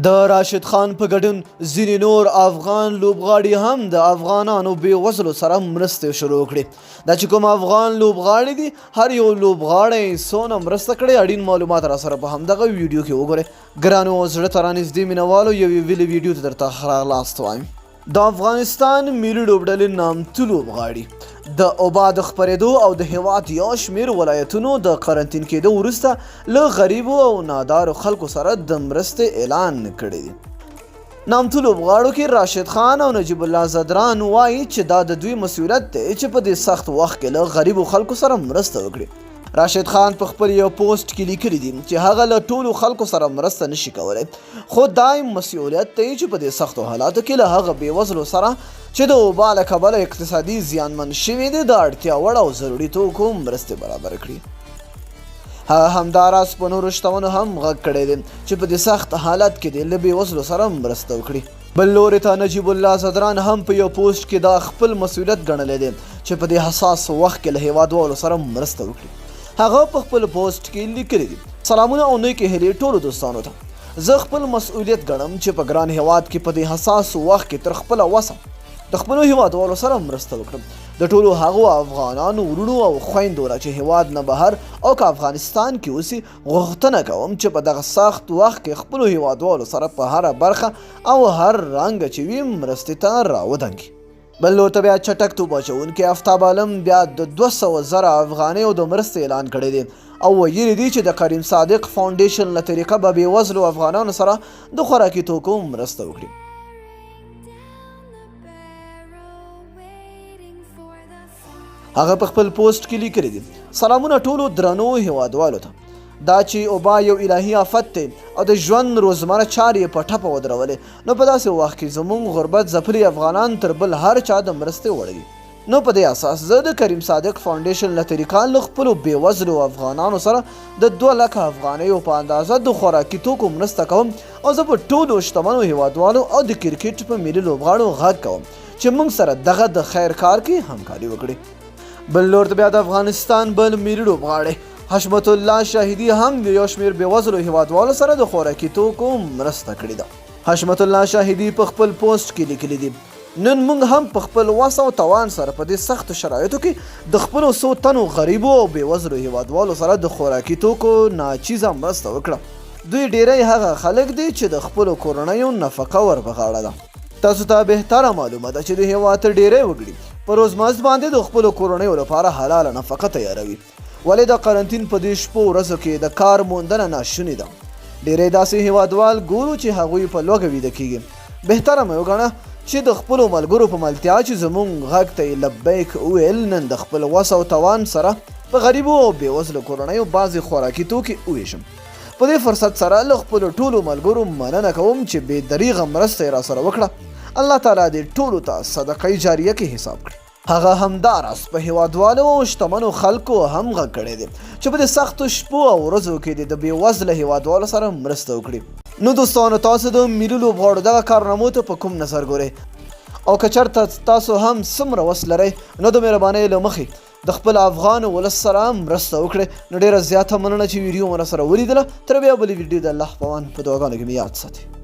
د راشد خان په ګډون ځینې نور افغان لوبغاړي هم د افغانانو بېوزلو سره مرستې شروع کړې. دا چې کوم افغان لوبغاړي دي هر یو لوبغاړی څونه مرسته کړې اړین معلومات را سره په همدغه ویډیو کې وګورئ. ګرانو زړه ته رانږدې مینوالو یوې ویلې ویډیو ته درته راغلاست وایم. د افغانستان ملي لوبډلې نامتو لوبغاړي د وبا د خپرېدو او د هېواد یو شمېر ولایتونو د قرنطین کېدو وروسته له غریبو او نادارو خلکو سره د مرستې اعلان کړی دی. نامتو لوبغاړو کې راشد خان او نجیب الله زدران وایي چې دا د دوی مسؤلیت دی چې په دې سخت وخت کې له غریبو خلکو سره مرسته وکړي. راشد خان په خپل یو پوسټ کې لیکلی دي چې هغه له ټولو خلکو سره مرسته نشي کولی، خو دا مسؤلیت دی چې په دې سختو حالاتو کې له هغه بېوزلو سره چې د وبا له کبله اقتصادي زیانمن شوي دي د اړتیا وړ او ضروري توکو مرستې برابر کړي. هغه همداراز په نورو شتمنو هم غږ کړی دی چې په دې سخت حالت کې دې له بېوزلو سره مرسته وکړي. بل لورې ته نجیب الله زدران هم په یو پوسټ کې دا خپل مسؤلیت ګڼلی دی چې په دې حساس وخت کې له هېوادوالو سره مرسته وکړي. هغه په خپل پوسټ کې لیکلی دي: سلامونه او نیکې هیلې ټولو دوستانو ته. زه خپل مسؤلیت ګڼم چې په ګران هېواد کې په دې حساس وخت کې تر خپله وسه د خپلو هېوادوالو سره مرسته وکړم. د ټولو هغو افغانانو ورونو او خویندو را چې هېواد نه بهر او که افغانستان کې اوسي غوښتنه کوم چې په دغه سخت وخت کې خپلو هېوادوالو سره په هره برخه او هر رنګه چې وي مرستې ته راودنګي. بل لور ته بیا چټک توپ اچوونکی آفتاب عالم بیا د 200,000 افغانیو د مرستې اعلان کړی دی او ویلي دي چې د کریم صادق فاونډیشن له طریقه به بېوزلو افغانانو سره د خوراکي توکو مرسته وکړي. هغه په خپل پوسټ کې لیکلی دي: سلامونه ټولو درنو هېوادوالو ته. دا چې وبا یو الهي آفت دی او د ژوند روزمره چارې په ټپه ودرولې، نو په داسې وخت کې زموږ غربت ځپلي افغانان تر بل هر چا د مرستې وړ دي. نو په دې اساس زه د کریم صادق فاونډیشن له طریقه له خپلو بېوزلو افغانانو سره د 2 لکه افغانیو په اندازه د خوراکي توکو مرسته کوم او زه په ټولو شتمنو هېوادوالو او د کرکټ په ملي لوبغاړو غږ کوم چې موږ سره دغه د خیر کار کې همکاري وکړي. بل لور ته بیا د افغانستان بل ملي لوبغاړی حشمت الله شاهدي هم د یو شمېر بېوزلو هېوادوالو سره د خوراکي توکو مرسته کړې ده. حشمت الله شاهدي په خپل پوسټ کې لیکلی دي: نن موږ هم په خپل وس او توان سره په دې سختو شرایطو کې د خپلو څو تنو غریبو او بېوزلو هېوادوالو سره د خوراکي توکو ناچیزه مرسته وکړه. دوی ډیری هغه خلک دي چې د خپلو کورنیو نفقه ور په غاړه ده. تاسو ته بهتره معلومه ده چې د هېواد ډیری وګړي په روزمزد باندې د خپلو کورنیو لپاره حلاله نفقه تیاروي، ولې د قرنطین په دې شپو ورځو کې د کار موندنه ناشونې ده. ډېری داسې هېوادوال ګورو چې هغوی په لوږه ویده کېږي. بهتره مې وګڼه چې د خپلو ملګرو په ملتیا چې زموږ غږ ته یې لبیک وویل، نن د خپل وس او توان سره په غریبو او بېوزلو کورنیو بعضې خوراکي توکي وویشم. په دې فرصت سره له خپلو ټولو ملګرو مننه کوم چې بې دریغه مرسته یې راسره وکړه. الله تعالی دې ټولو ته صدقه جاریه کې حساب کړي. هغه همداراز په هېوادوالو او شتمنو خلکو هم غږ کړی دی چې په دې سختو شپو او ورځو کې د بېوزله هېوادوالو سره مرسته وکړي. نو دوستانو تاسو د ملي لوبغاړو دغه کارنامو ته په کوم نظر ګورئ؟ او که چېرته تاسو هم څومره وس لرئ نو د مهربانۍ له مخې د خپل افغان ولس سره مرسته وکړئ. نو ډېره زیاته مننه چې ویډیو مو راسره ولیدله. تر بیا بلې ویډیو د الله په امان په دعاګانو کې مې یاد ساتئ.